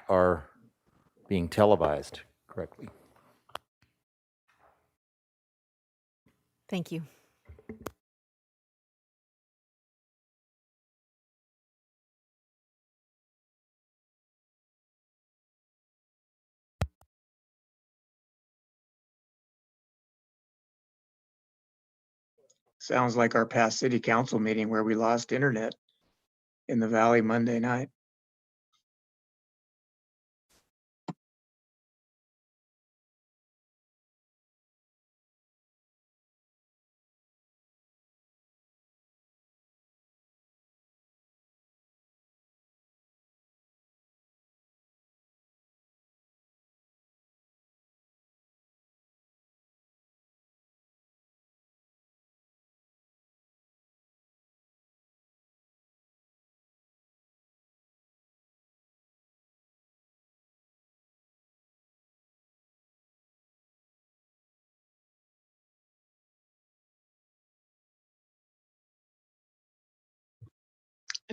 are being televised correctly. Thank you. Sounds like our past city council meeting where we lost internet in the valley Monday night.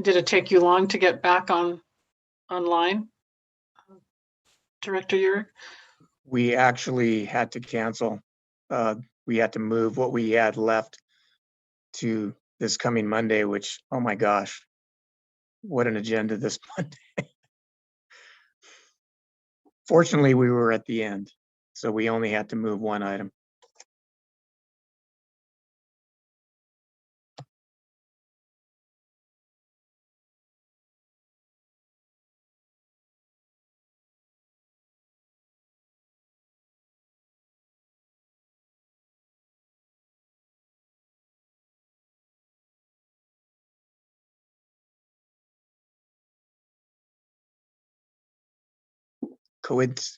Did it take you long to get back online, Director Urick? We actually had to cancel. We had to move what we had left to this coming Monday, which, oh my gosh, what an agenda this Monday. Fortunately, we were at the end, so we only had to move one item.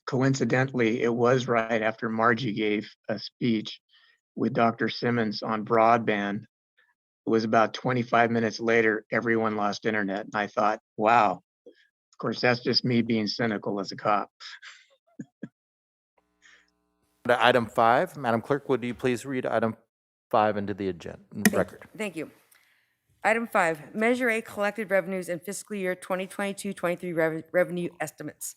Coincidentally, it was right after Margie gave a speech with Dr. Simmons on broadband. It was about 25 minutes later, everyone lost internet. And I thought, wow, of course, that's just me being cynical as a cop. Item 5, Madam Clerk, would you please read item 5 into the agenda record? Thank you. Item 5, Measure A collected revenues and fiscal year 2022-23 revenue estimates.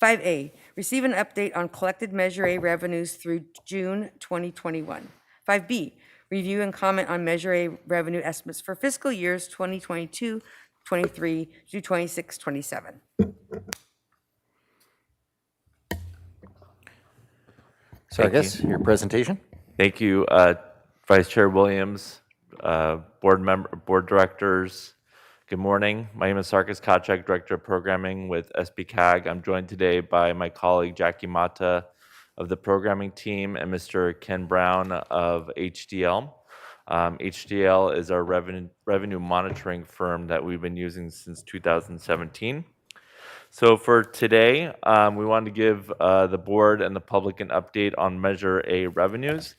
5A, receive an update on collected Measure A revenues through June 2021. 5B, review and comment on Measure A revenue estimates for fiscal years 2022-23 through 26-27. So I guess your presentation. Thank you, Vice Chair Williams, board directors. Good morning. My name is Sarkis Kachak, Director of Programming with SBCAG. I'm joined today by my colleague Jackie Mata of the programming team and Mr. Ken Brown of HDL. HDL is our revenue monitoring firm that we've been using since 2017. So for today, we wanted to give the board and the public an update on Measure A revenues.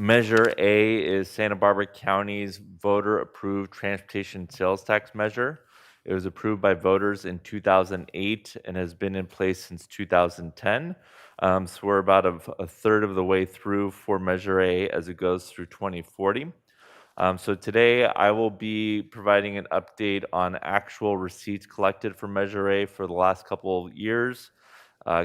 Measure A is Santa Barbara County's voter-approved transportation sales tax measure. It was approved by voters in 2008 and has been in place since 2010. So we're about a third of the way through for Measure A as it goes through 2040. So today I will be providing an update on actual receipts collected for Measure A for the last couple of years.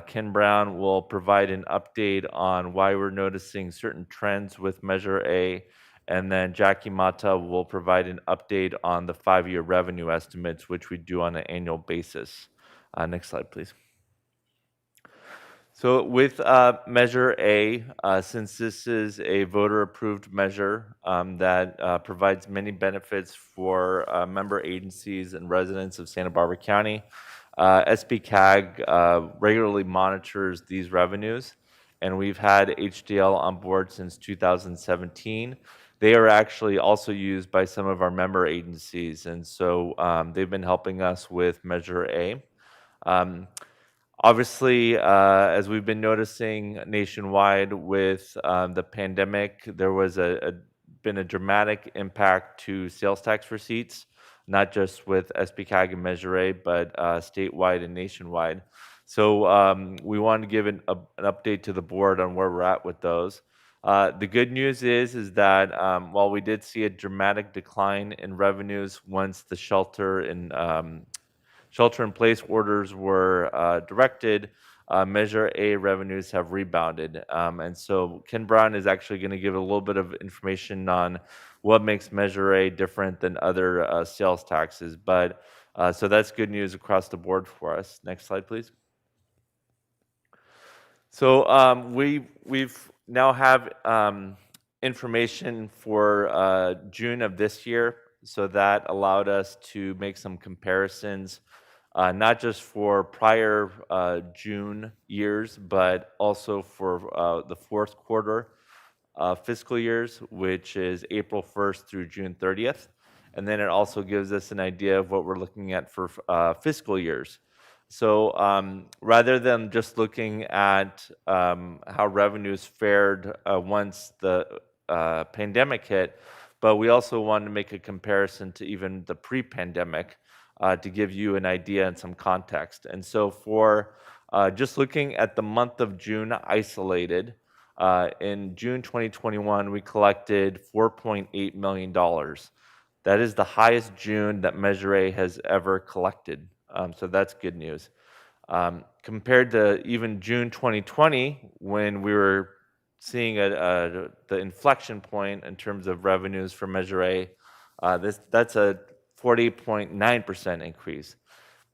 Ken Brown will provide an update on why we're noticing certain trends with Measure A, and then Jackie Mata will provide an update on the 5-year revenue estimates, which we do on an annual basis. Next slide, please. So with Measure A, since this is a voter-approved measure that provides many benefits for member agencies and residents of Santa Barbara County, SBCAG regularly monitors these revenues, and we've had HDL on board since 2017. They are actually also used by some of our member agencies, and so they've been helping us with Measure A. Obviously, as we've been noticing nationwide with the pandemic, there was been a dramatic impact to sales tax receipts, not just with SBCAG and Measure A, but statewide and nationwide. So we wanted to give an update to the board on where we're at with those. The good news is that while we did see a dramatic decline in revenues once the shelter shelter-in-place orders were directed, Measure A revenues have rebounded. And so Ken Brown is actually going to give a little bit of information on what makes Measure A different than other sales taxes. But so that's good news across the board for us. Next slide, please. So we've now have information for June of this year. So that allowed us to make some comparisons, not just for prior June years, but also for the fourth quarter fiscal years, which is April 1st through June 30th. And then it also gives us an idea of what we're looking at for fiscal years. So rather than just looking at how revenues fared once the pandemic hit, but we also wanted to make a comparison to even the pre-pandemic to give you an idea and some context. And so for just looking at the month of June isolated, in June 2021, we collected $4.8 million. That is the highest June that Measure A has ever collected. So that's good news. Compared to even June 2020, when we were seeing the inflection point in terms of revenues for Measure A, that's a 40.9% increase.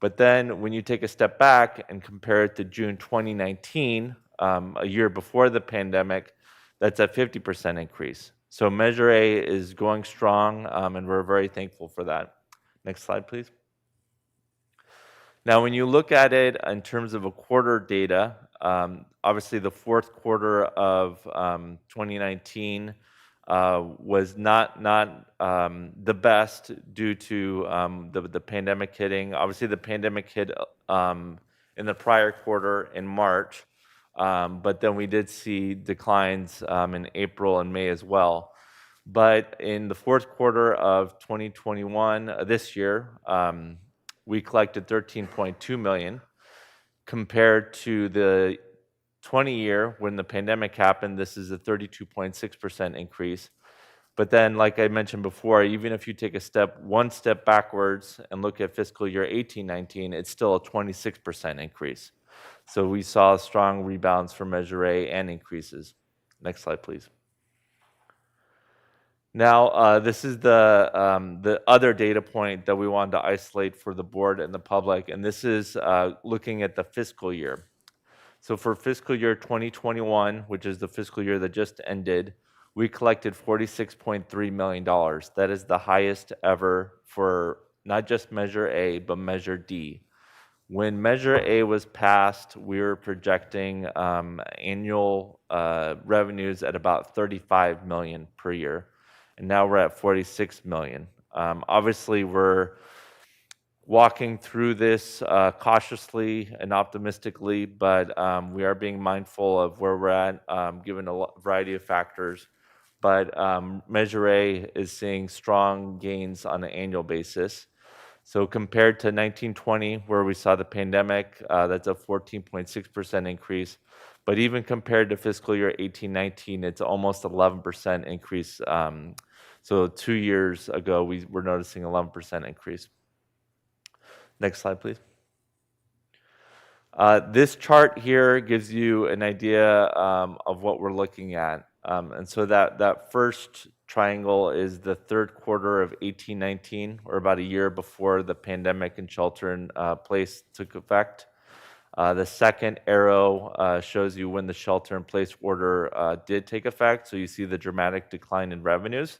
But then when you take a step back and compare it to June 2019, a year before the pandemic, that's a 50% increase. So Measure A is going strong, and we're very thankful for that. Next slide, please. Now, when you look at it in terms of a quarter data, obviously the fourth quarter of 2019 was not the best due to the pandemic hitting. Obviously, the pandemic hit in the prior quarter in March, but then we did see declines in April and May as well. But in the fourth quarter of 2021, this year, we collected $13.2 million compared to the 20 year when the pandemic happened. This is a 32.6% increase. But then, like I mentioned before, even if you take one step backwards and look at fiscal year 18-19, it's still a 26% increase. So we saw strong rebounds for Measure A and increases. Next slide, please. Now, this is the other data point that we wanted to isolate for the board and the public, and this is looking at the fiscal year. So for fiscal year 2021, which is the fiscal year that just ended, we collected $46.3 million. That is the highest ever for not just Measure A, but Measure D. When Measure A was passed, we were projecting annual revenues at about $35 million per year. And now we're at $46 million. Obviously, we're walking through this cautiously and optimistically, but we are being mindful of where we're at, given a variety of factors. But Measure A is seeing strong gains on an annual basis. So compared to 1920, where we saw the pandemic, that's a 14.6% increase. But even compared to fiscal year 18-19, it's almost 11% increase. So 2 years ago, we were noticing 11% increase. Next slide, please. This chart here gives you an idea of what we're looking at. And so that first triangle is the third quarter of 18-19, or about a year before the pandemic and shelter in place took effect. The second arrow shows you when the shelter in place order did take effect. So you see the dramatic decline in revenues.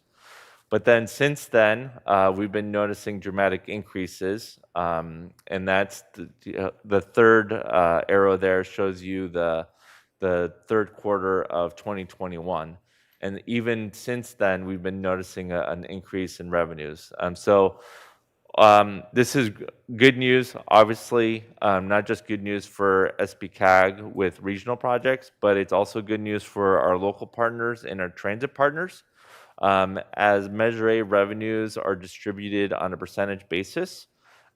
But then since then, we've been noticing dramatic increases. And that's the third arrow there shows you the third quarter of 2021. And even since then, we've been noticing an increase in revenues. So this is good news, obviously, not just good news for SBCAG with regional projects, but it's also good news for our local partners and our transit partners. As Measure A revenues are distributed on a percentage basis.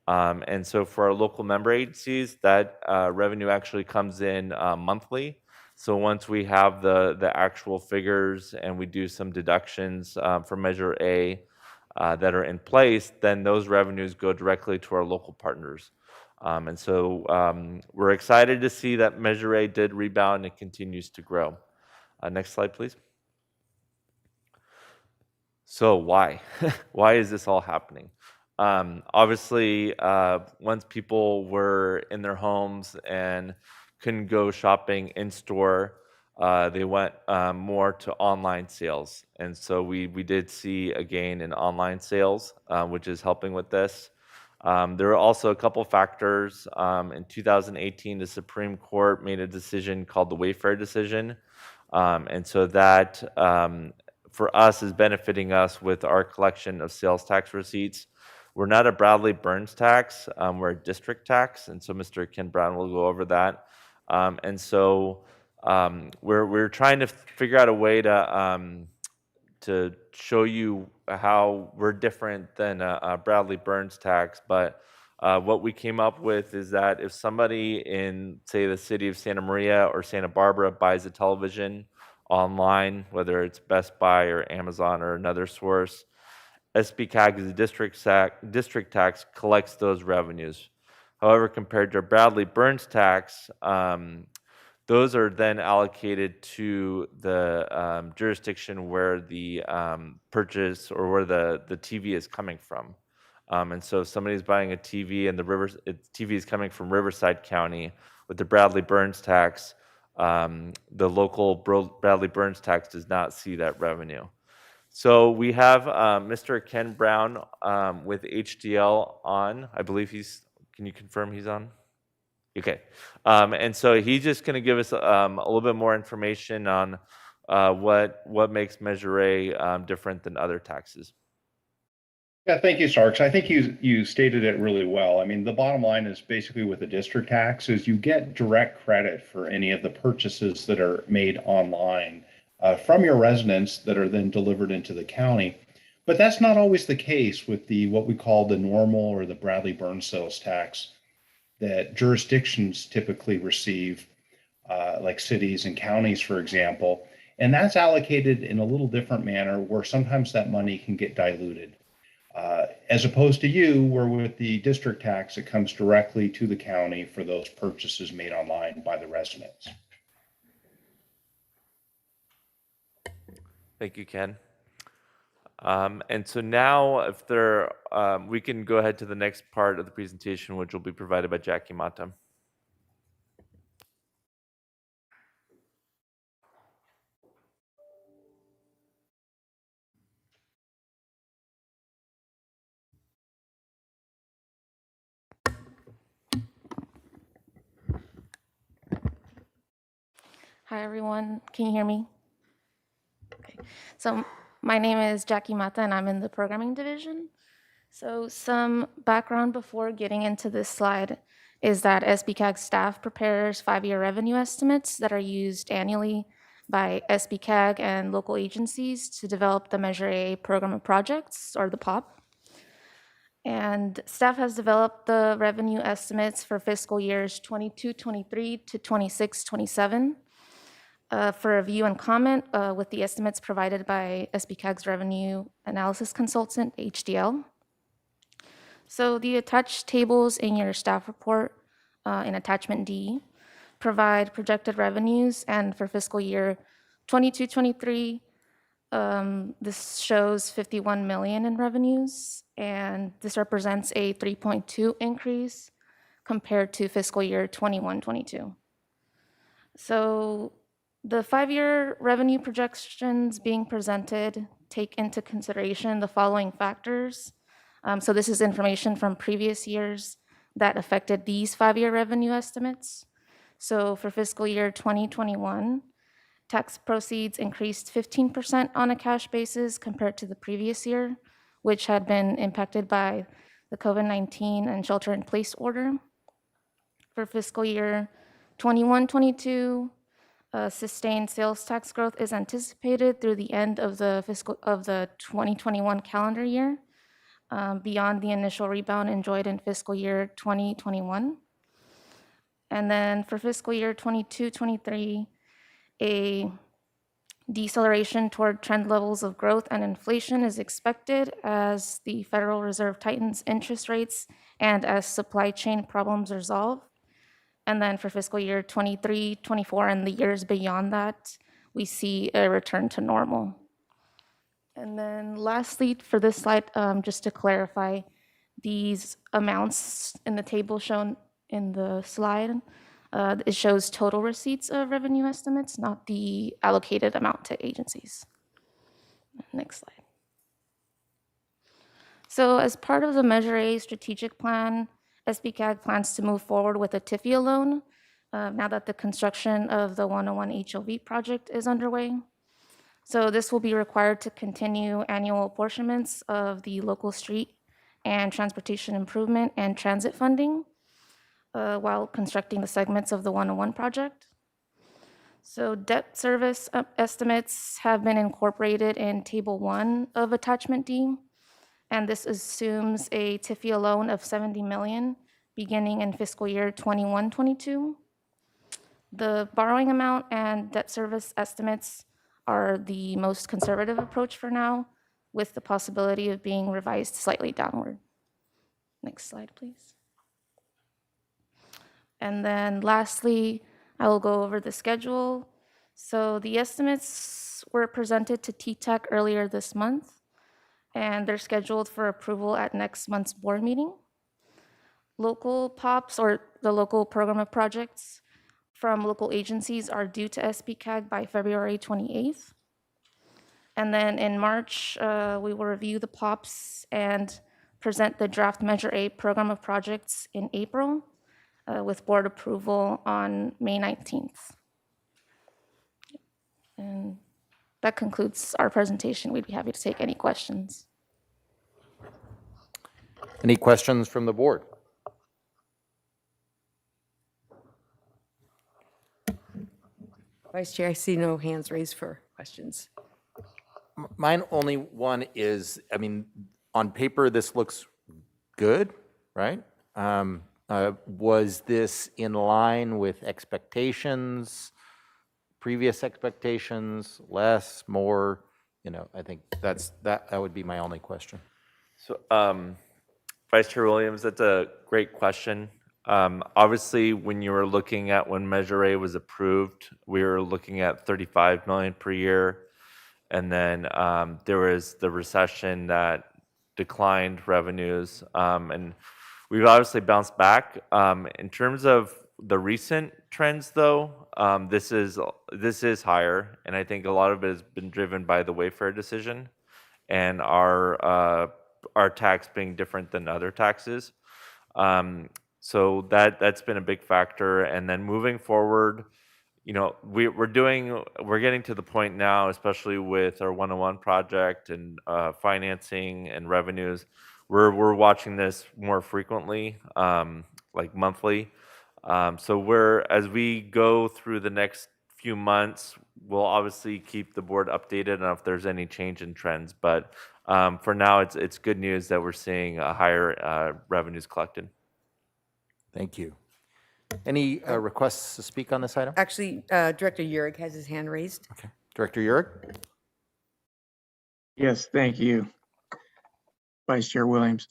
And so for our local member agencies, that revenue actually comes in monthly. So once we have the actual figures and we do some deductions for Measure A that are in place, then those revenues go directly to our local partners. And so we're excited to see that Measure A did rebound and continues to grow. Next slide, please. So why? Why is this all happening? Obviously, once people were in their homes and couldn't go shopping in store, they went more to online sales. And so we did see a gain in online sales, which is helping with this. There were also a couple factors. In 2018, the Supreme Court made a decision called the Wayfair decision. And so that for us is benefiting us with our collection of sales tax receipts. We're not a Bradley Burns tax, we're a district tax, and so Mr. Ken Brown will go over that. And so we're trying to figure out a way to show you how we're different than a Bradley Burns tax, but what we came up with is that if somebody in, say, the city of Santa Maria or Santa Barbara buys a television online, whether it's Best Buy or Amazon or another source, SBCAG as a district tax collects those revenues. However, compared to a Bradley Burns tax, those are then allocated to the jurisdiction where the purchase or where the TV is coming from. And so if somebody's buying a TV and the TV is coming from Riverside County with the Bradley Burns tax, the local Bradley Burns tax does not see that revenue. So we have Mr. Ken Brown with HDL on. I believe can you confirm he's on? Okay. And so he's just going to give us a little bit more information on what makes Measure A different than other taxes. Yeah, thank you, Starks. I think you stated it really well. I mean, the bottom line is basically with the district tax is you get direct credit for any of the purchases that are made online from your residents that are then delivered into the county. But that's not always the case with what we call the normal or the Bradley Burns sales tax that jurisdictions typically receive, like cities and counties, for example. And that's allocated in a little different manner where sometimes that money can get diluted. As opposed to where with the district tax, it comes directly to the county for those purchases made online by the residents. Thank you, Ken. And so now if we can go ahead to the next part of the presentation, which will be provided by Jackie Mata. Hi, everyone. Can you hear me? Okay. So my name is Jackie Mata, and I'm in the programming division. So some background before getting into this slide is that SBCAG staff prepares 5-year revenue estimates that are used annually by SBCAG and local agencies to develop the Measure A program of projects, or the POP. And staff has developed the revenue estimates for fiscal years 22-23 to 26-27 for review and comment with the estimates provided by SBCAG's revenue analysis consultant, HDL. So the attached tables in your staff report in attachment D provide projected revenues, and for fiscal year 22-23, this shows 51 million in revenues, and this represents a 3.2 increase compared to fiscal year 21-22. So the 5-year revenue projections being presented take into consideration the following factors. So this is information from previous years that affected these 5-year revenue estimates. So for fiscal year 2021, tax proceeds increased 15% on a cash basis compared to the previous year, which had been impacted by the COVID-19 and shelter-in-place order. For fiscal year 21-22, sustained sales tax growth is anticipated through the end of the 2021 calendar year, beyond the initial rebound enjoyed in fiscal year 2021. And then for fiscal year 22-23, a Deceleration toward trend levels of growth and inflation is expected as the Federal Reserve tightens interest rates and as supply chain problems resolve. And then for fiscal year 23, 24, and the years beyond that, we see a return to normal. And then lastly, for this slide, just to clarify, these amounts in the table shown in the slide, it shows total receipts of revenue estimates, not the allocated amount to agencies. Next slide. So as part of the Measure A strategic plan, SBCAG plans to move forward with a TIFIA loan now that the construction of the 101 HOV project is underway. So this will be required to continue annual apportionments of the local street and transportation improvement and transit funding while constructing the segments of the 101 project. So debt service estimates have been incorporated in Table 1 of Attachment D, and this assumes a TIFIA loan of $70 million beginning in fiscal year 21-22. The borrowing amount and debt service estimates are the most conservative approach for now, with the possibility of being revised slightly downward. Next slide, please. And then lastly, I will go over the schedule. So the estimates were presented to TTAC earlier this month, and they're scheduled for approval at next month's board meeting. Local POPs, or the local program of projects, from local agencies are due to SBCAG by February 28th. And then in March, we will review the POPs and present the draft Measure A program of projects in April with board approval on May 19th. And that concludes our presentation. We'd be happy to take any questions. Any questions from the board? Vice Chair, I see no hands raised for questions. Mine only one is, I mean, on paper, this looks good, right? Was this in line with expectations, previous expectations, less, more? You know, I think that would be my only question. So, Vice Chair Williams, that's a great question. Obviously, when you were looking at when Measure A was approved, we were looking at 35 million per year. And then there was the recession that declined revenues. And we've obviously bounced back. In terms of the recent trends, though, this is higher. And I think a lot of it has been driven by the Wayfair decision and our tax being different than other taxes. So that's been a big factor. And then moving forward, you know, we're getting to the point now, especially with our 101 project and financing and revenues, we're watching this more frequently, like monthly. So as we go through the next few months, we'll obviously keep the board updated on if there's any change in trends. But for now, it's good news that we're seeing higher revenues collected. Thank you. Any requests to speak on this item? Actually, Director Yurig has his hand raised. Okay. Director Yurik? Yes, thank you, Vice Chair Williams.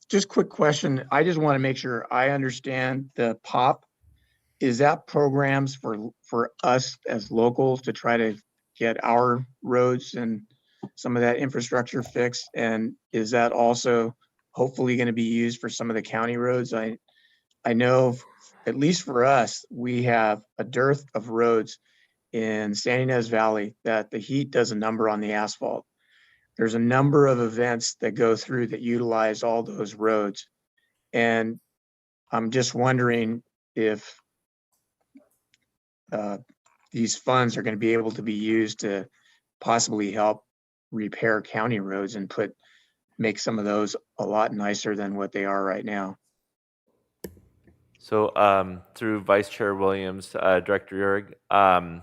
Just quick question. I just want to make sure I understand the POP. Is that programs for us as locals to try to get our roads and some of that infrastructure fixed? And is that also hopefully going to be used for some of the county roads? I know, at least for us, we have a dearth of roads in San Ynez Valley that the heat does a number on the asphalt. There's a number of events that go through that utilize all those roads. And I'm just wondering if these funds are going to be able to be used to possibly help repair county roads and make some of those a lot nicer than what they are right now. So through Vice Chair Williams, Director Yurig,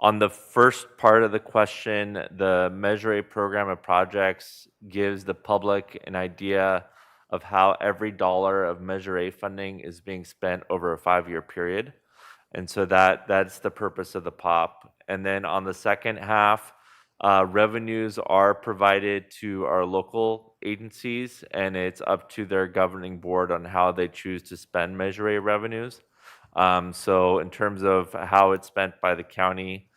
on the first part of the question, the Measure A program of projects gives the public an idea of how every dollar of Measure A funding is being spent over a 5-year period. And so that's the purpose of the POP. And then on the second half, revenues are provided to our local agencies, and it's up to their governing board on how they choose to spend Measure A revenues. So in terms of how it's spent by the county,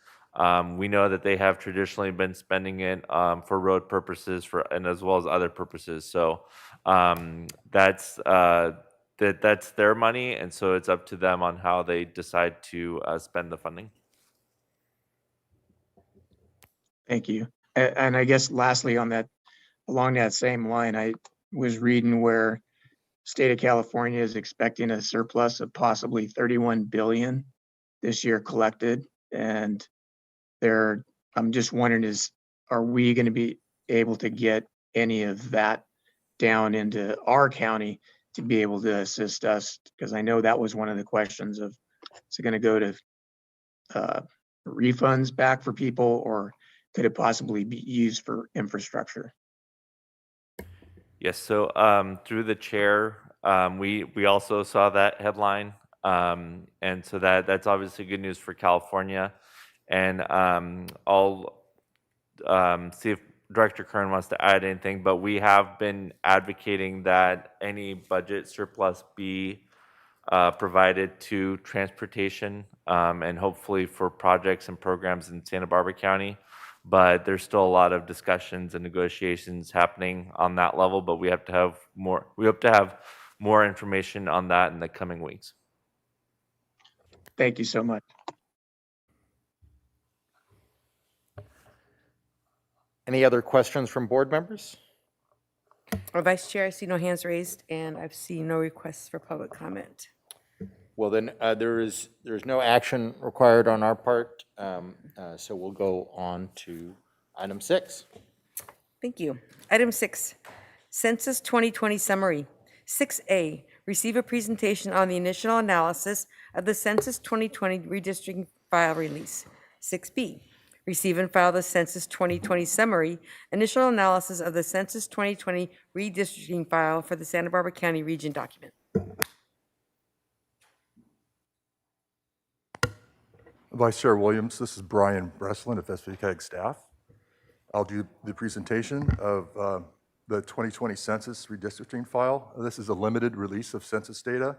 we know that they have traditionally been spending it for road purposes and as well as other purposes. So that's their money, and so it's up to them on how they decide to spend the funding. Thank you. And I guess lastly on that, along that same line, I was reading where state of California is expecting a surplus of possibly 31 billion this year collected. And I'm just wondering are we going to be able to get any of that down into our county to be able to assist us? Because I know that was one of the questions of, is it going to go to refunds back for people, or could it possibly be used for infrastructure? Yes, so through the chair, we also saw that headline, and so that's obviously good news for California. And I'll see if Director Kern wants to add anything, but we have been advocating that any budget surplus be provided to transportation and hopefully for projects and programs in Santa Barbara County. But there's still a lot of discussions and negotiations happening on that level, but we have to have more, we hope to have more information on that in the coming weeks. Thank you so much. Any other questions from board members? Vice Chair, I see no hands raised, and I've seen no requests for public comment. Well, then there's no action required on our part, so we'll go on to item 6. Thank you. Item 6, Census 2020 Summary. 6A, receive a presentation on the initial analysis of the Census 2020 redistricting file release. 6B, receive and file the Census 2020 Summary, initial analysis of the Census 2020 redistricting file for the Santa Barbara County Region document. Vice Chair Williams, this is Brian Breslin of SBCAG staff. I'll do the presentation of the 2020 Census redistricting file. This is a limited release of census data.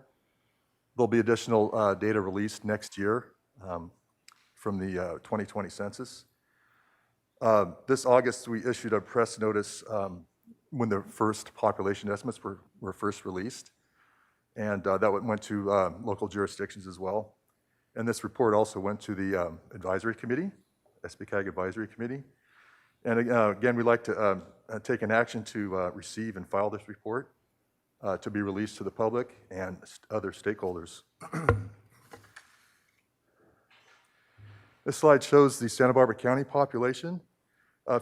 There'll be additional data released next year from the 2020 census. This August, we issued a press notice when the first population estimates were first released, and that went to local jurisdictions as well. And this report also went to the advisory committee, SBCAG Advisory Committee. And again, we'd like to take an action to receive and file this report to be released to the public and other stakeholders. This slide shows the Santa Barbara County population.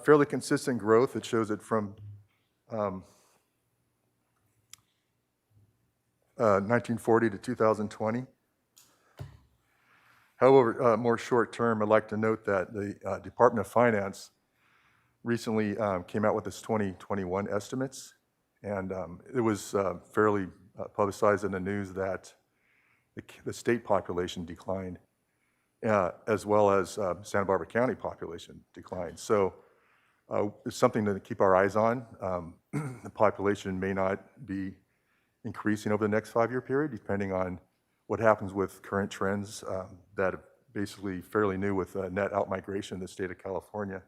Fairly consistent growth. It shows it from 1940 to 2020. However, more short term, I'd like to note that the Department of Finance recently came out with its 2021 estimates, and it was fairly publicized in the news that the state population declined, as well as Santa Barbara County population declined. So it's something to keep our eyes on. The population may not be increasing over the next 5-year period, depending on what happens with current trends that are basically fairly new with net outmigration in the state of California.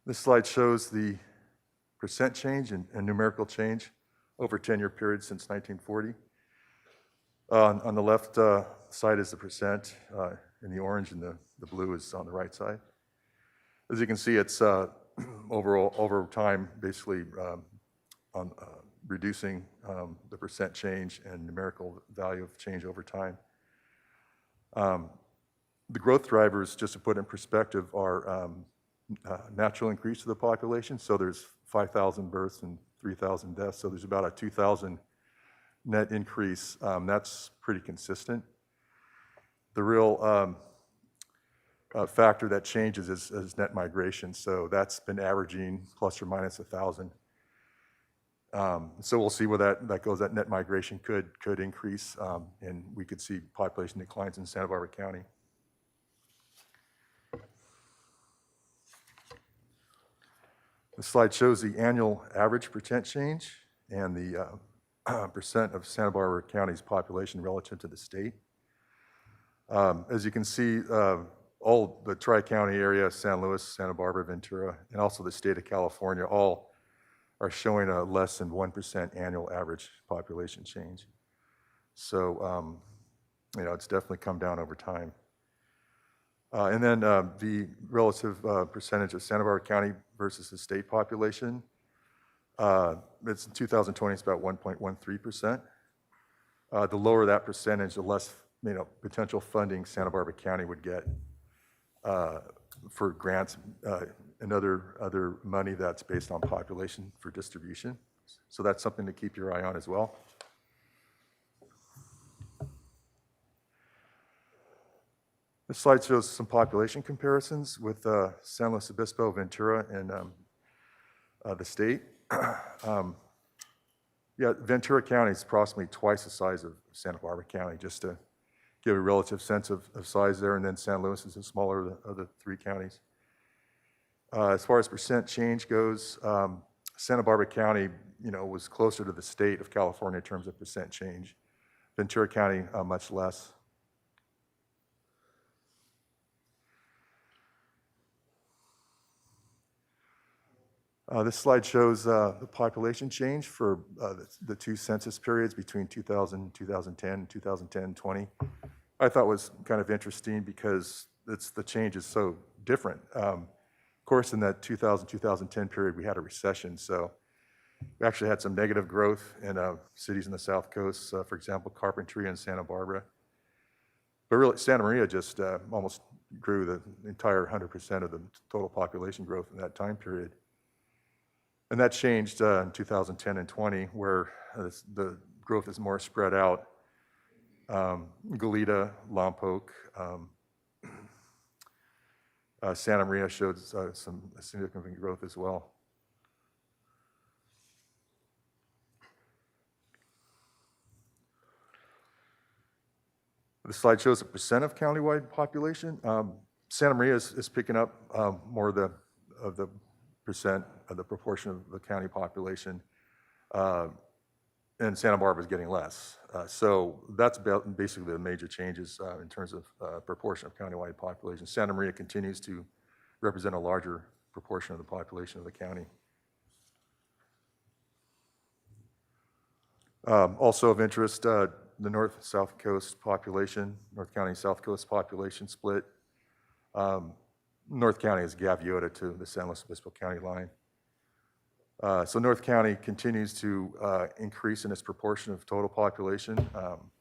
This slide shows the percent change and numerical change over 10-year period since 1940. On the left side is the percent in the orange, and the blue is on the right side. As you can see, it's overall over time, basically on reducing the percent change and numerical value of change over time. The growth drivers, just to put in perspective, are natural increase of the population. So there's 5,000 births and 3,000 deaths. So there's about a 2,000 net increase. That's pretty consistent. The real factor that changes is net migration. So that's been averaging plus or minus 1,000. So we'll see where that goes. That net migration could increase, and we could see population declines in Santa Barbara County. The slide shows the annual average percent change and the percent of Santa Barbara County's population relative to the state. As you can see, all the Tri-County area, San Luis, Santa Barbara, Ventura, and also the state of California, all are showing a less than 1% annual average population change. So, it's definitely come down over time. And then the relative percentage of Santa Barbara County versus the state population, it's in 2020, it's about 1.13%. The lower that percentage, the less potential funding Santa Barbara County would get for grants and other money that's based on population for distribution. So that's something to keep your eye on as well. This slide shows some population comparisons with San Luis Obispo, Ventura, and the state. Ventura County is approximately twice the size of Santa Barbara County, just to give a relative sense of size there, and then San Luis is the smaller of the three counties. As far as percent change goes, Santa Barbara County, was closer to the state of California in terms of percent change. Ventura County, much less. This slide shows the population change for the two census periods between 2010 and 2010-20. I thought was kind of interesting because the change is so different. Of course, in that 2010 period, we had a recession, so we actually had some negative growth in cities in the South Coast, for example, Carpentry and Santa Barbara. But really, Santa Maria just almost grew the entire 100% of the total population growth in that time period. And that changed in 2010 and 20, where the growth is more spread out. Goleta, Lompoc, Santa Maria showed some significant growth as well. The slide shows the percent of countywide population. Santa Maria is picking up more of the percent of the proportion of the county population, and Santa Barbara is getting less. So that's basically the major changes in terms of proportion of countywide population. Santa Maria continues to represent a larger proportion of the population of the county. Also of interest, the North-South Coast population, North County South Coast population split. North County is Gaviota to the San Luis Obispo County line. So North County continues to increase in its proportion of total population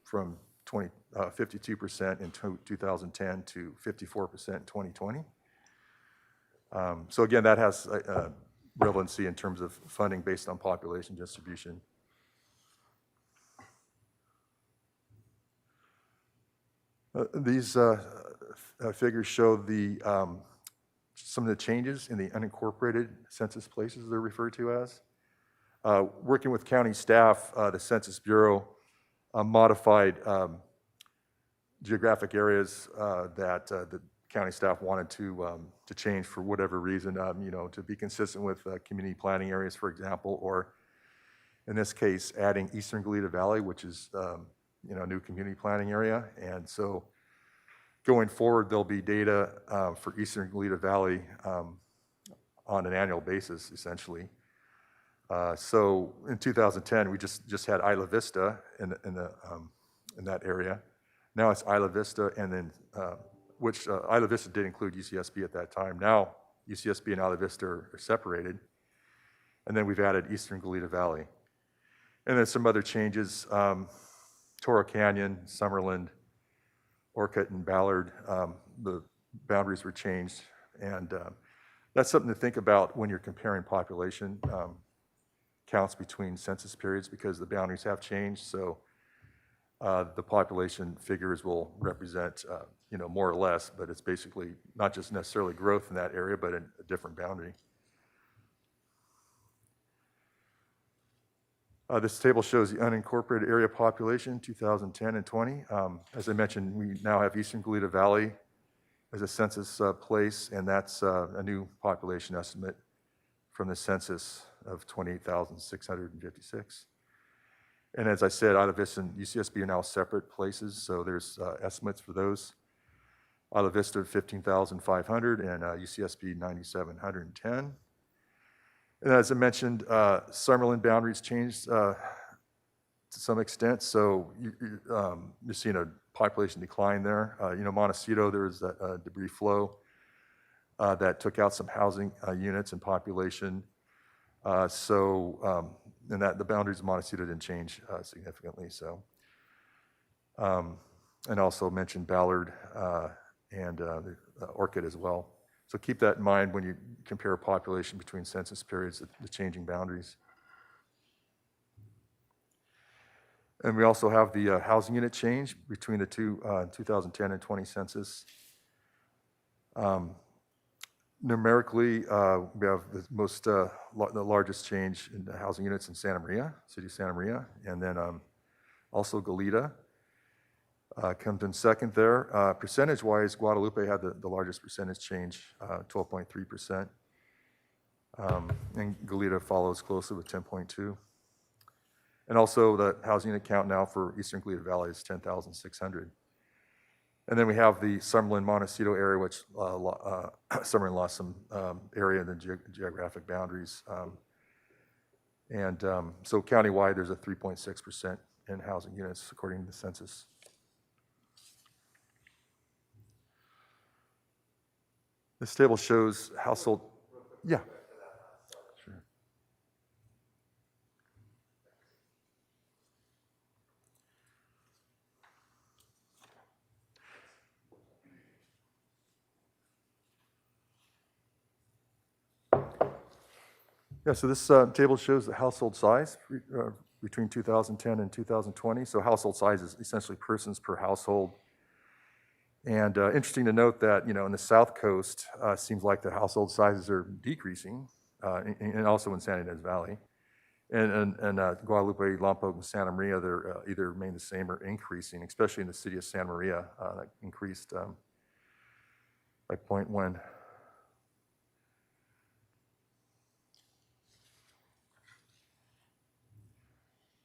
from 52% in 2010 to 54% in 2020. So again, that has relevancy in terms of funding based on population distribution. These figures show some of the changes in the unincorporated census places they're referred to as. Working with county staff, the Census Bureau modified geographic areas that the county staff wanted to change for whatever reason, to be consistent with community planning areas, for example, or in this case, adding Eastern Goleta Valley, which is a new community planning area. And so going forward, there'll be data for Eastern Goleta Valley on an annual basis, essentially. So in 2010, we just had Isla Vista in that area. Now it's Isla Vista, and then which Isla Vista did include UCSB at that time. Now UCSB and Isla Vista are separated, and then we've added Eastern Goleta Valley, and then some other changes: Toro Canyon, Summerland, Orcutt, and Ballard. The boundaries were changed, and that's something to think about when you're comparing population counts between census periods, because the boundaries have changed. So the population figures will represent, more or less, but it's basically not just necessarily growth in that area, but in a different boundary. This table shows the unincorporated area population, 2010 and 20. As I mentioned, we now have Eastern Goleta Valley as a census place, and that's a new population estimate from the census of 28,656. And as I said, Isla Vista and UCSB are now separate places, so there's estimates for those. Isla Vista 15,500 and UCSB 9,710. And as I mentioned, Summerlin boundaries changed to some extent, so you're seeing a population decline there. Montecito, there was that debris flow that took out some housing units and population. And that the boundaries of Montecito didn't change significantly. So, and also mentioned Ballard and Orchid as well. So keep that in mind when you compare population between census periods, the changing boundaries. And we also have the housing unit change between the two 2010 and 20 census. Numerically, we have the largest change in the housing units in Santa Maria, city of Santa Maria, and then also Goleta comes in second there. Percentage-wise, Guadalupe had the largest percentage change, 12.3%, and Goleta follows closely with 10.2%. And also the housing unit count now for Eastern Goleta Valley is 10,600. And then we have the Summerlin Montecito area, which Summerlin lost some area in the geographic boundaries. So countywide, there's a 3.6% in housing units according to the census. This table shows household, yeah. Sure. Yeah, so this table shows the household size between 2010 and 2020. So household size is essentially persons per household. And interesting to note that, in the South Coast, seems like the household sizes are decreasing, and also in San Ynez Valley. And Guadalupe, Lompoc, and Santa Maria, they're either remain the same or increasing, especially in the city of Santa Maria, that increased by 0.1.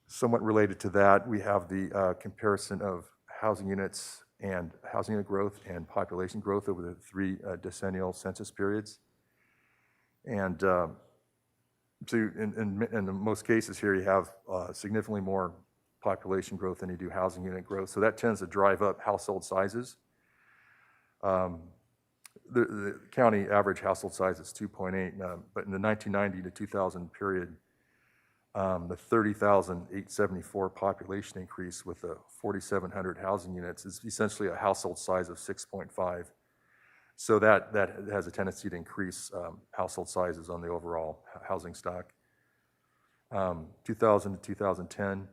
Somewhat related to that, we have the comparison of housing units and housing unit growth and population growth over the three decennial census periods. And in most cases here, you have significantly more population growth than you do housing unit growth. So that tends to drive up household sizes. The county average household size is 2.8, but in the 1990 to 2000 period, the 30,874 population increase with the 4,700 housing units is essentially a household size of 6.5. So that has a tendency to increase household sizes on the overall housing stock. 2000 to 2010,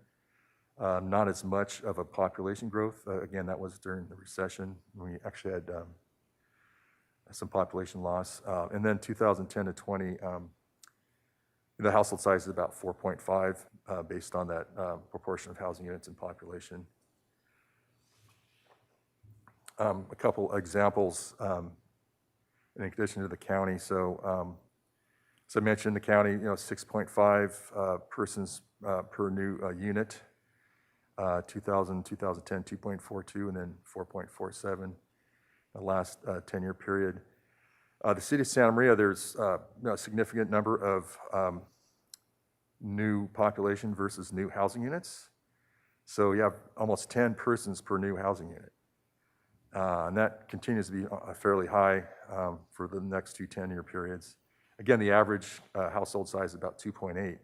not as much of a population growth. Again, that was during the recession. We actually had some population loss. And then 2010 to 20, the household size is about 4.5 based on that proportion of housing units and population. A couple examples in addition to the county. So as I mentioned, the county, 6.5 persons per new unit. 2000, 2010, 2.42, and then 4.47 the last 10-year period. The city of Santa Maria, there's a significant number of new population versus new housing units. So you have almost 10 persons per new housing unit. And that continues to be fairly high for the next two 10-year periods. Again, the average household size is about 2.8.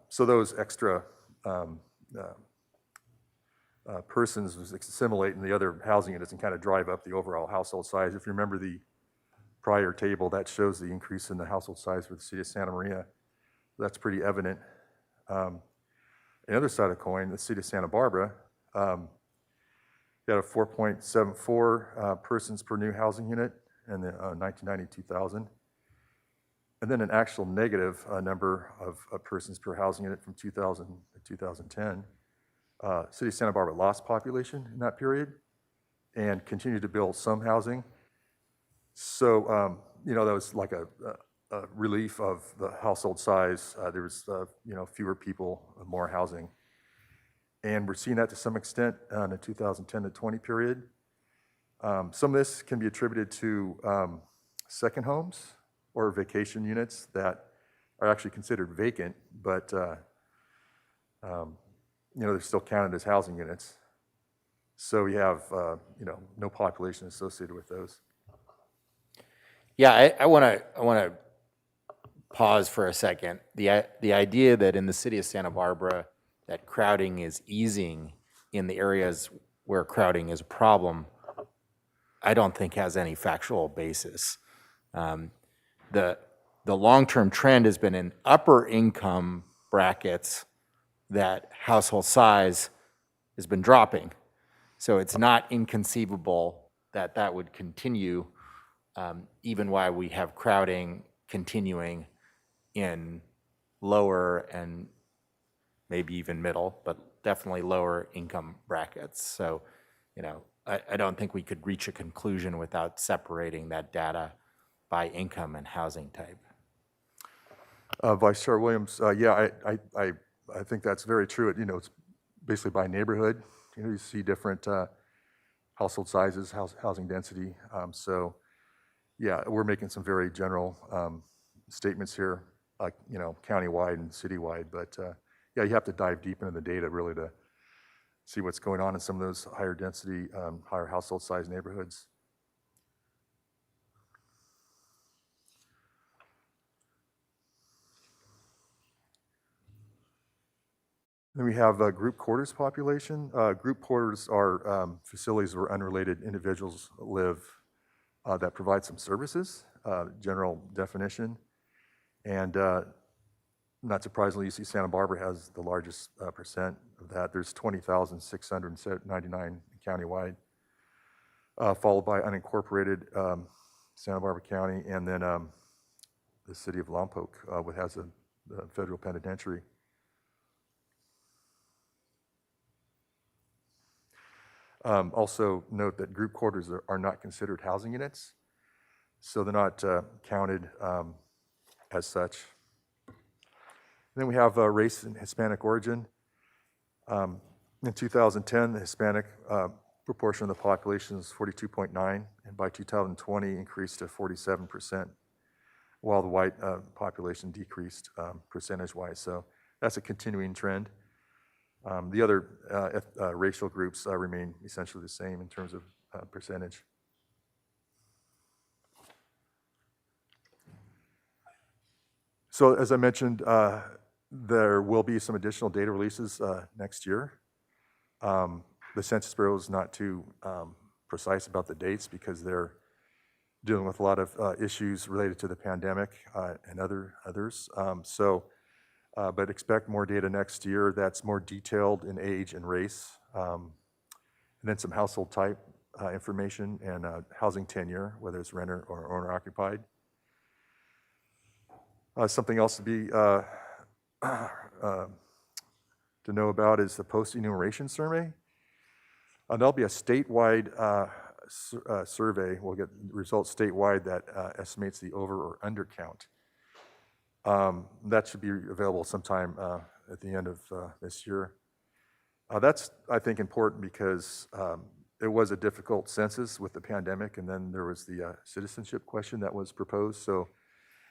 So those extra persons assimilate in the other housing units and kind of drive up the overall household size. If you remember the prior table, that shows the increase in the household size for the city of Santa Maria. That's pretty evident. The other side of the coin, the city of Santa Barbara, got a 4.74 persons per new housing unit in the 1990-2000. And then an actual negative number of persons per housing unit from 2000 to 2010. City of Santa Barbara lost population in that period and continued to build some housing. So, you know, that was like a relief of the household size. There was, you know, fewer people, more housing. And we're seeing that to some extent in the 2010 to 20 period. Some of this can be attributed to second homes or vacation units that are actually considered vacant, but you know, they're still counted as housing units. So we have, you know, no population associated with those. Yeah, I want to pause for a second. The idea that in the city of Santa Barbara that crowding is easing in the areas where crowding is a problem, I don't think has any factual basis. The long-term trend has been in upper income brackets that household size has been dropping. So it's not inconceivable that that would continue even while we have crowding continuing in lower and maybe even middle, but definitely lower income brackets. So, you know, I don't think we could reach a conclusion without separating that data by income and housing type. Vice Chair Williams, yeah, I think that's very true. You know, it's basically by neighborhood. You know, you see different household sizes, housing density. So, yeah, we're making some very general statements here, like, you know, countywide and citywide. But yeah, you have to dive deep into the data really to see what's going on in some of those higher density, higher household size neighborhoods. Then we have group quarters population. Group quarters are facilities where unrelated individuals live that provide some services, general definition. And not surprisingly, you see Santa Barbara has the largest percent of that. There's 20,699 countywide, followed by unincorporated Santa Barbara County, and then the city of Lompoc, which has a federal penitentiary. Also note that group quarters are not considered housing units, so they're not counted as such. And then we have race and Hispanic origin. In 2010, the Hispanic proportion of the population is 42.9, and by 2020 increased to 47%, while the white population decreased percentage-wise. So that's a continuing trend. The other racial groups remain essentially the same in terms of percentage. So as I mentioned, there will be some additional data releases next year. The Census Bureau is not too precise about the dates because they're dealing with a lot of issues related to the pandemic and others. But expect more data next year that's more detailed in age and race, and then some household type information and housing tenure, whether it's renter or owner occupied. Something else to be to know about is the post-enumeration survey. There'll be a statewide survey. We'll get results statewide that estimates the over or under count. That should be available sometime at the end of this year. That's, I think, important because it was a difficult census with the pandemic, and then there was the citizenship question that was proposed. So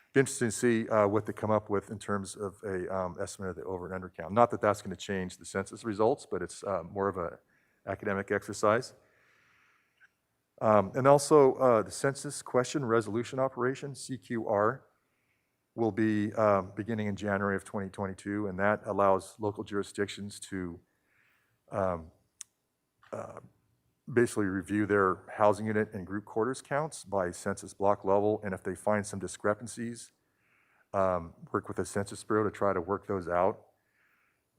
it's interesting to see what they come up with in terms of a estimate of the over and under count. Not that that's going to change the census results, but it's more of an academic exercise. And also the census question resolution operation, CQR, will be beginning in January of 2022, and that allows local jurisdictions to basically review their housing unit and group quarters counts by census block level, and if they find some discrepancies, work with the Census Bureau to try to work those out.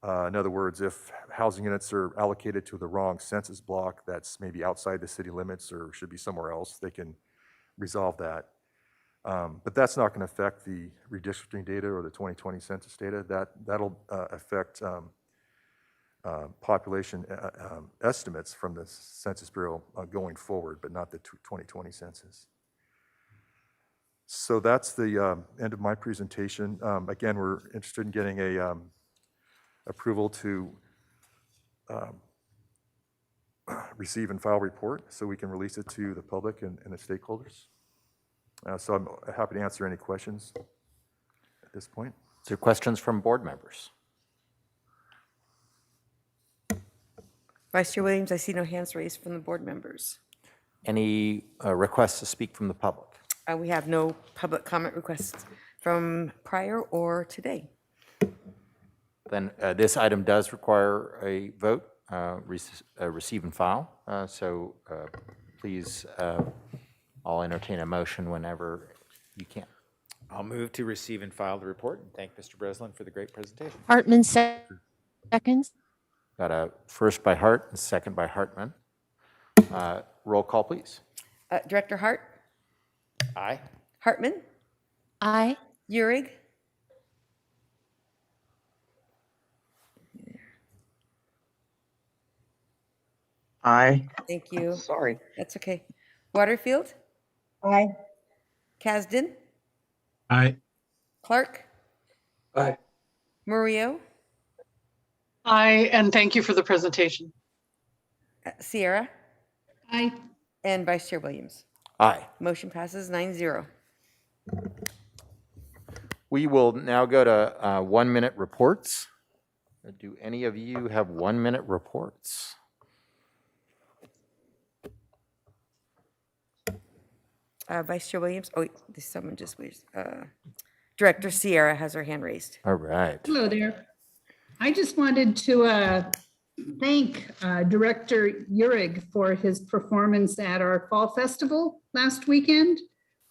In other words, if housing units are allocated to the wrong census block that's maybe outside the city limits or should be somewhere else, they can resolve that. But that's not going to affect the redistricting data or the 2020 census data. That'll affect population estimates from the Census Bureau going forward, but not the 2020 census. So that's the end of my presentation. Again, we're interested in getting a approval to receive and file report so we can release it to the public and the stakeholders. So I'm happy to answer any questions at this point. Is there questions from board members? Vice Chair Williams, I see no hands raised from the board members. Any requests to speak from the public? We have no public comment requests from prior or today. Then this item does require a vote, receive and file. So please, I'll entertain a motion whenever you can. I'll move to receive and file the report and thank Mr. Breslin for the great presentation. Hartman seconds. Got a first by Hart and second by Hartman. Roll call, please. Director Hart, Aye. Hartman, Aye. Eurig, Aye. thank you. Sorry. That's okay. Waterfield, Aye. Kasdan, Aye. Clark, Aye. Murillo, And thank you for the presentation. Sierra, Aye. and Vice Chair Williams. Aye. Motion passes 9-0. We will now go to 1-minute reports. Do any of you have 1-minute reports? Vice Chair Williams, oh, wait, there's someone just raised. Director Sierra has her hand raised. All right. Hello there. I just wanted to thank Director Uhrig for his performance at our Fall Festival last weekend.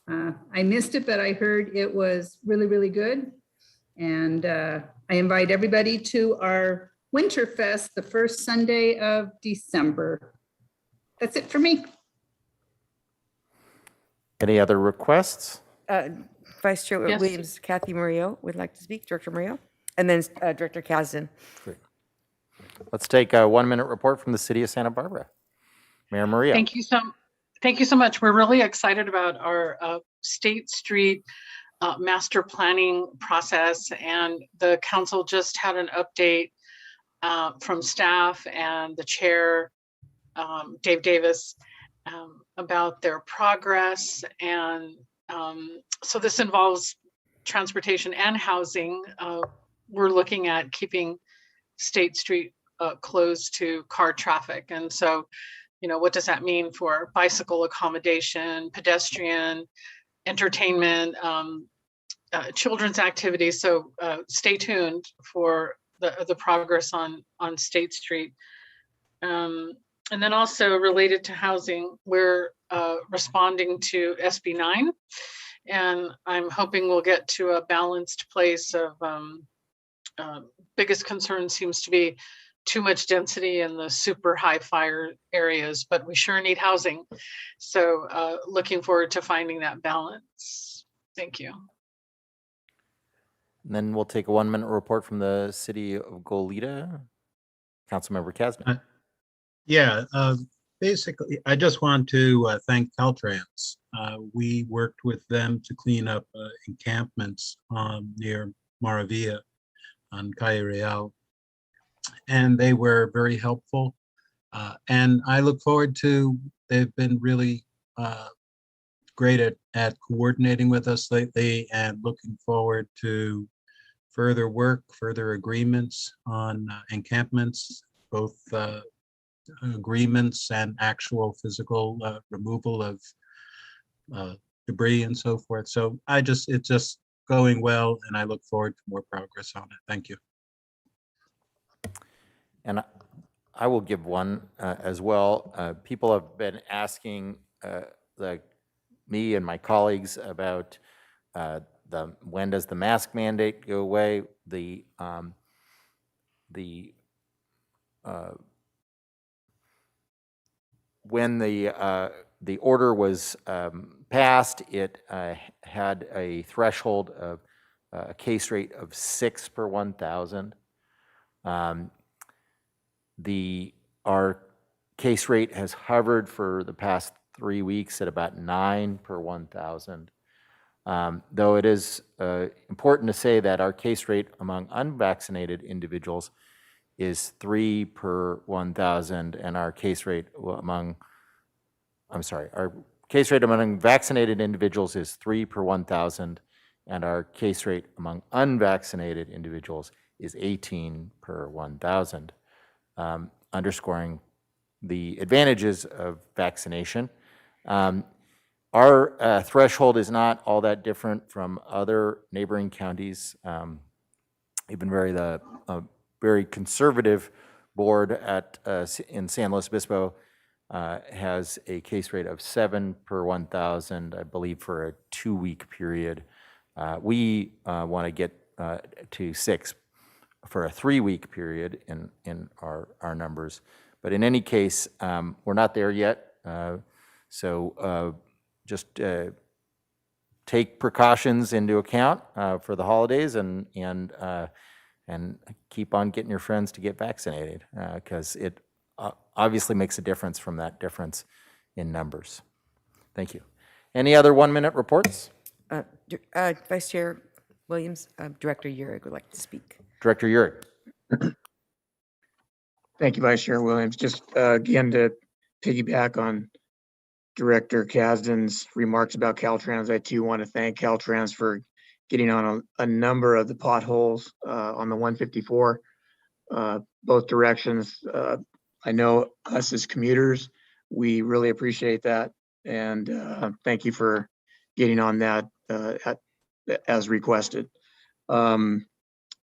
I missed it, but I heard it was really, really good. And I invite everybody to our Winterfest, the first Sunday of December. That's it for me. Any other requests? Vice Chair Yes. Williams, Kathy Murillo would like to speak, Director Murillo, and then Director Kasdan. Let's take a 1-minute report from the city of Santa Barbara. Mayor Maria. Thank you so much. We're really excited about our State Street master planning process, and the council just had an update from staff and the chair, Dave Davis, about their progress. And so this involves transportation and housing. We're looking at keeping State Street closed to car traffic. And so, you know, what does that mean for bicycle accommodation, pedestrian, entertainment, children's activities? So stay tuned for the progress on State Street. And then also related to housing, we're responding to SB 9, and I'm hoping we'll get to a balanced place of biggest concern seems to be too much density in the super high fire areas, but we sure need housing. So looking forward to finding that balance. Thank you. And then we'll take a 1-minute report from the city of Goleta. Councilmember Kasdan. Yeah, basically, I just want to thank Caltrans. We worked with them to clean up encampments near Maravilla on Calle Real, and they were very helpful. And I look forward to, they've been really great at coordinating with us lately, and looking forward to further work, further agreements on encampments, both agreements and actual physical removal of debris and so forth. So it's just going well, and I look forward to more progress on it. Thank you. And I will give one as well. People have been asking me and my colleagues about when does the mask mandate go away? When the order was past, it had a threshold of a case rate of 6 per 1,000. Our case rate has hovered for the past 3 weeks at about 9 per 1,000. Though it is important to say that our case rate among unvaccinated individuals is 3 per 1,000, and our case rate among, our case rate among vaccinated individuals is 3 per 1,000, and our case rate among unvaccinated individuals is 18 per 1,000, underscoring the advantages of vaccination. Our threshold is not all that different from other neighboring counties. Even the very conservative board in San Luis Obispo has a case rate of 7 per 1,000, I believe, for a 2-week period. We want to get to 6 for a 3-week period in our numbers. But in any case, we're not there yet. So just take precautions into account for the holidays and keep on getting your friends to get vaccinated, because it obviously makes a difference from that difference in numbers. Thank you. Any other 1-minute reports? Vice Chair Williams, Director Yurig would like to speak. Director Yurig. Thank you, Vice Chair Williams. Just again, to piggyback on Director Kasdan's remarks about Caltrans, I too want to thank Caltrans for getting on a number of the potholes on the 154, both directions. I know us as commuters, we really appreciate that. And thank you for getting on that as requested.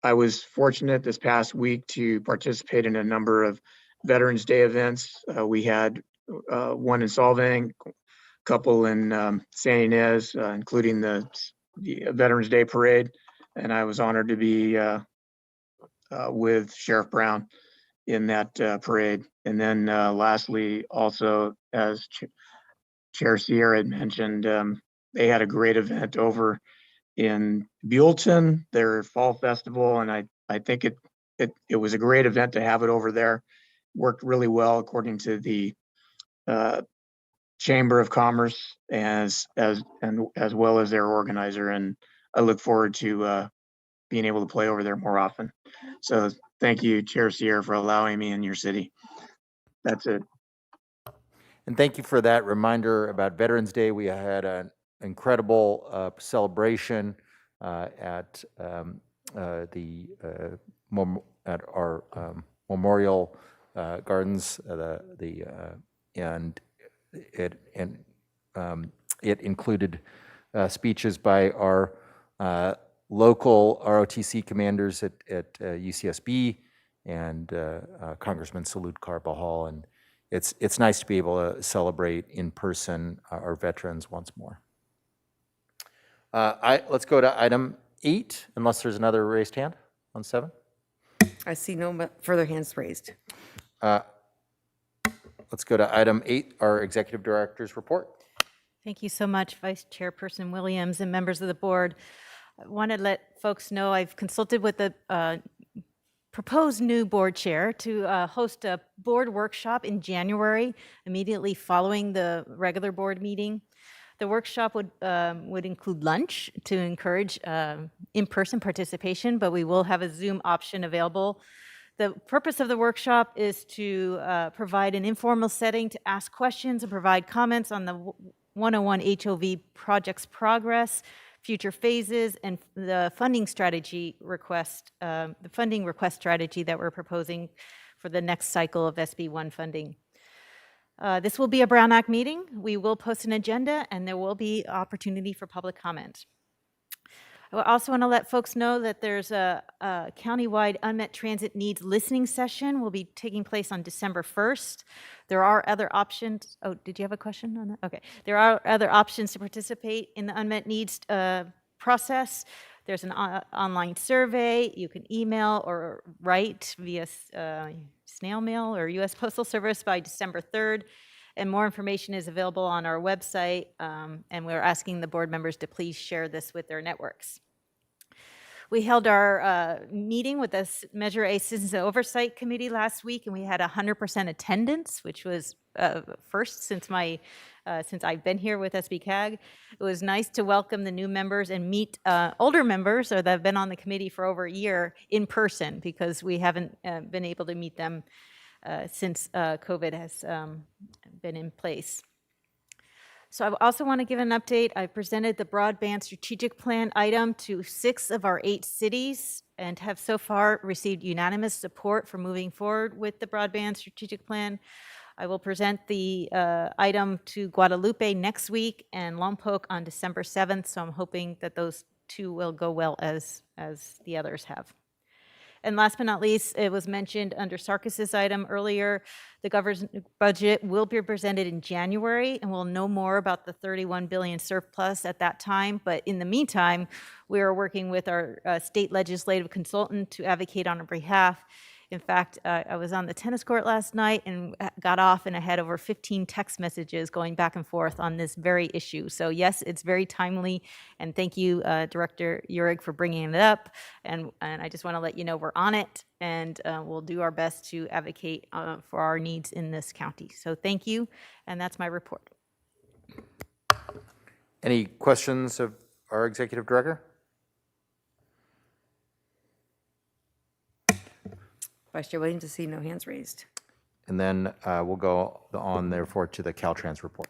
I was fortunate this past week to participate in a number of Veterans Day events. We had one in Solvang, a couple in San Ynez, including the Veterans Day Parade. And I was honored to be with Sheriff Brown in that parade. And then lastly, also, as Chair Sierra had mentioned, they had a great event over in Buellton, their fall festival, and I think it was a great event to have it over there. Worked really well according to the Chamber of Commerce as well as their organizer, and I look forward to being able to play over there more often. So thank you, Chair Sierra, for allowing me in your city. That's it. And thank you for that reminder about Veterans Day. We had an incredible celebration at our Memorial Gardens, and it included speeches by our local ROTC commanders at UCSB and Congressman Salud Carbajal, and it's nice to be able to celebrate in person our veterans once more. Let's go to item 8, unless there's another raised hand on 7. I see no further hands raised. Let's go to item 8, our Executive Director's report. Thank you so much, Vice Chairperson Williams and members of the board. I want to let folks know I've consulted with the proposed new board chair to host a board workshop in January, immediately following the regular board meeting. The workshop would include lunch to encourage in-person participation, but we will have a Zoom option available. The purpose of the workshop is to provide an informal setting to ask questions and provide comments on the 101 HOV project's progress, future phases, and the funding strategy request, the funding request strategy that we're proposing for the next cycle of SB1 funding. This will be a Brown Act meeting. We will post an agenda, and there will be opportunity for public comment. I also want to let folks know that there's a countywide unmet transit needs listening session will be taking place on December 1st. There are other options. Oh, did you have a question on that? Okay. There are other options to participate in the unmet needs process. There's an online survey. You can email or write via snail mail or U.S. Postal Service by December 3rd. And more information is available on our website, and we're asking the board members to please share this with their networks. We held our meeting with the Measure A Citizens Oversight Committee last week, and we had 100% attendance, which was first since I've been here with SBCAG. It was nice to welcome the new members and meet older members that have been on the committee for over a year in person, because we haven't been able to meet them since COVID has been in place. So I also want to give an update. I presented the broadband strategic plan item to 6 of our 8 cities and have so far received unanimous support for moving forward with the broadband strategic plan. I will present the item to Guadalupe next week and Lompoc on December 7th. So I'm hoping that those 2 will go well as the others have. And last but not least, it was mentioned under Sarkis's item earlier, the governor's budget will be presented in January, and we'll know more about the $31 billion surplus at that time. But in the meantime, we are working with our state legislative consultant to advocate on our behalf. In fact, I was on the tennis court last night and got off, and I had over 15 text messages going back and forth on this very issue. So yes, it's very timely, and thank you, Director Uhrig, for bringing it up. And I just want to let you know we're on it, and we'll do our best to advocate for our needs in this county. So thank you, and that's my report. Any questions of our Executive Director? Vice Chair Williams, I see no hands raised. And then we'll go on, therefore, to the Caltrans report.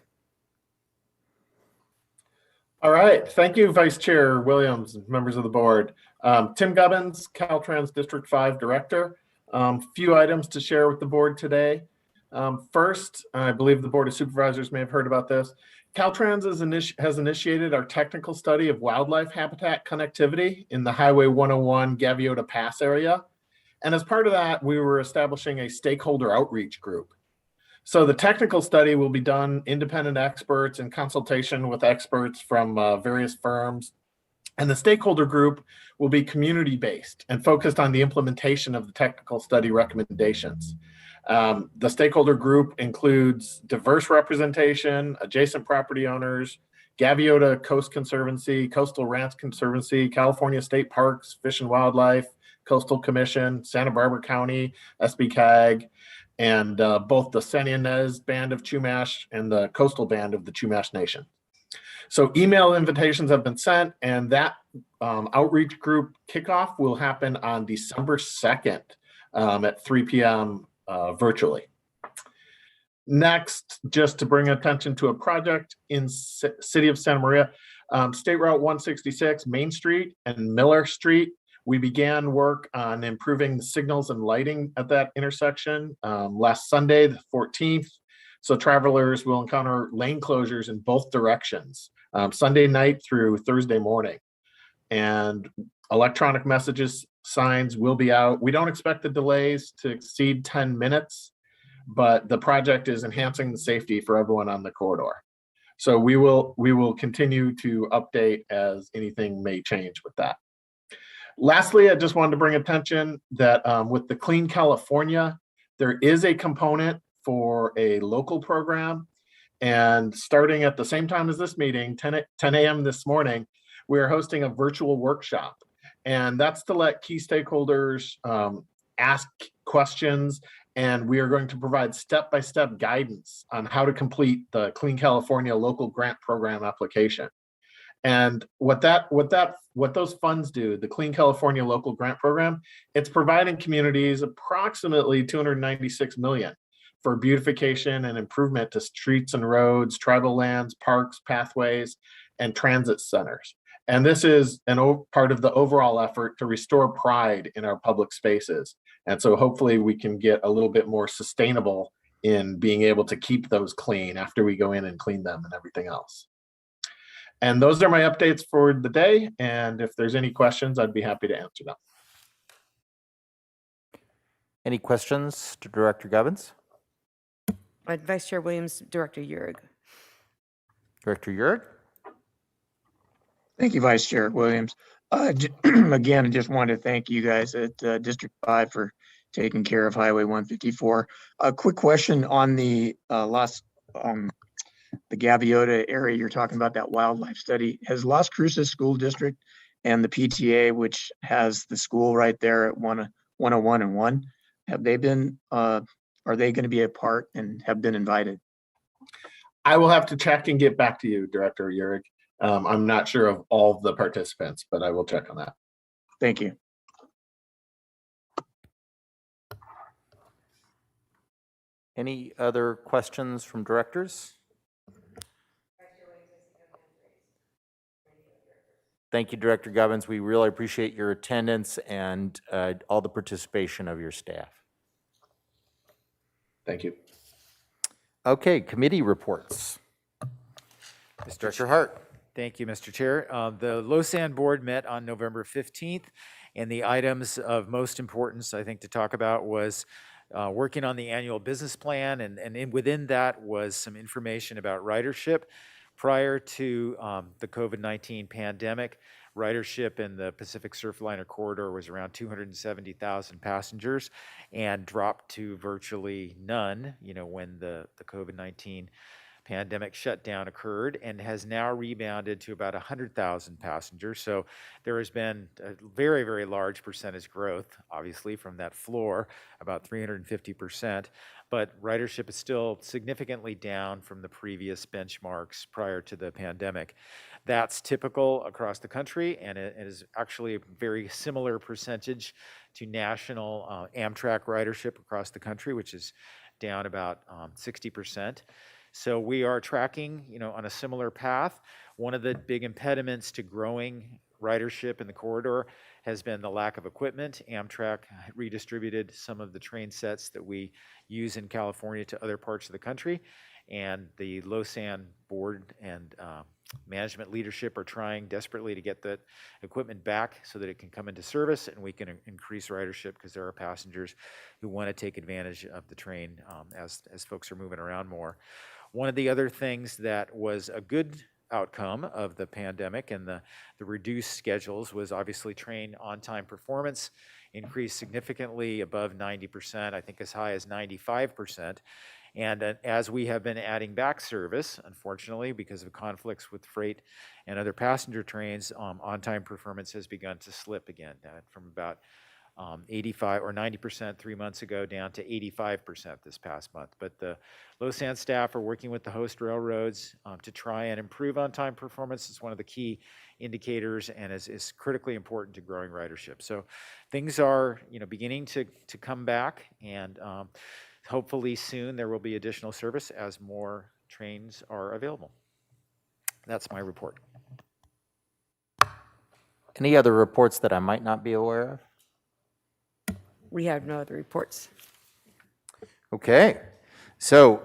All right. Thank you, Vice Chair Williams and members of the board. Tim Gubbins, Caltrans District 5 Director. Few items to share with the board today. First, I believe the Board of Supervisors may have heard about this. Caltrans has initiated our technical study of wildlife habitat connectivity in the Highway 101 Gaviota Pass area. And as part of that, we were establishing a stakeholder outreach group. So the technical study will be done independent experts in consultation with experts from various firms. And the stakeholder group will be community-based and focused on the implementation of the technical study recommendations. The stakeholder group includes diverse representation, adjacent property owners, Gaviota Coast Conservancy, Coastal Ranch Conservancy, California State Parks, Fish and Wildlife, Coastal Commission, Santa Barbara County, SBCAG, and both the San Ynez Band of Chumash and the Coastal Band of the Chumash Nation. So email invitations have been sent, and that outreach group kickoff will happen on December 2nd at 3 p.m. Virtually. Next, just to bring attention to a project in City of Santa Maria, State Route 166, Main Street and Miller Street. We began work on improving the signals and lighting at that intersection last Sunday, the 14th. So travelers will encounter lane closures in both directions, Sunday night through Thursday morning. And electronic messages signs will be out. We don't expect the delays to exceed 10 minutes, but the project is enhancing the safety for everyone on the corridor. So we will continue to update as anything may change with that. Lastly, I just wanted to bring attention that with the Clean California, there is a component for a local program. And starting at the same time as this meeting, 10 a.m. this morning, we are hosting a virtual workshop. And that's to let key stakeholders ask questions. And we are going to provide step-by-step guidance on how to complete the Clean California local grant program application. And what those funds do, the Clean California Local Grant Program, it's providing communities approximately $296 million for beautification and improvement to streets and roads, tribal lands, parks, pathways, and transit centers. And this is part of the overall effort to restore pride in our public spaces. And so hopefully we can get a little bit more sustainable in being able to keep those clean after we go in and clean them and everything else. And those are my updates for the day. And if there's any questions, I'd be happy to answer them. Any questions to Director Gubbins? Vice Chair Williams, Director Uhrig. Director Uhrig? Thank you, Vice Chair Williams. Again, I just wanted to thank you guys at District 5 for taking care of Highway 154. A quick question on the Los the Gaviota area, you're talking about that wildlife study. Has Las Cruces School District and the PTA, which has the school right there at 101 and 1, have they been, are they going to be a part and have been invited? I will have to check and get back to you, Director Urick. I'm not sure of all the participants, but I will check on that. Thank you. Any other questions from directors? Thank you, Director Govins. We really appreciate your attendance and all the participation of your staff. Thank you. Okay, committee reports. Director Hart. Thank you, Mr. Chair. The LoSAN board met on November 15th, and the items of most importance, I think, to talk about was working on the annual business plan, and within that was some information about ridership. Prior to the COVID-19 pandemic, ridership in the Pacific Surfliner corridor was around 270,000 passengers and dropped to virtually none, when the COVID-19 pandemic shutdown occurred, and has now rebounded to about 100,000 passengers. So there has been a very, very large percentage growth, obviously, from that floor, about 350%. But ridership is still significantly down from the previous benchmarks prior to the pandemic. That's typical across the country, and it is actually a very similar percentage to national Amtrak ridership across the country, which is down about 60%. So we are tracking, on a similar path. One of the big impediments to growing ridership in the corridor has been the lack of equipment. Amtrak redistributed some of the train sets that we use in California to other parts of the country, and the LoSAN board and management leadership are trying desperately to get that equipment back so that it can come into service and we can increase ridership, because there are passengers who want to take advantage of the train as folks are moving around more. One of the other things that was a good outcome of the pandemic and the reduced schedules was obviously train on-time performance increased significantly above 90%, I think as high as 95%. And as we have been adding back service, unfortunately, because of conflicts with freight and other passenger trains, on-time performance has begun to slip again, from about 85 or 90% 3 months ago down to 85% this past month. But the LoSAN staff are working with the host railroads to try and improve on-time performance. It's one of the key indicators and is critically important to growing ridership. So things are beginning to come back, and hopefully soon there will be additional service as more trains are available. That's my report. Any other reports that I might not be aware of? We have no other reports. Okay, so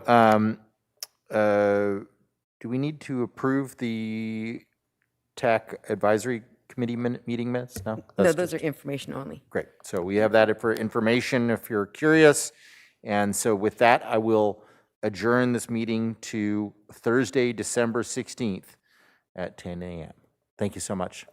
do we need to approve the TAC Advisory Committee meeting minutes? No, No, those are information only. Great. So we have that for information if you're curious. And so with that, I will adjourn this meeting to Thursday, December 16th at 10 a.m. Thank you so much.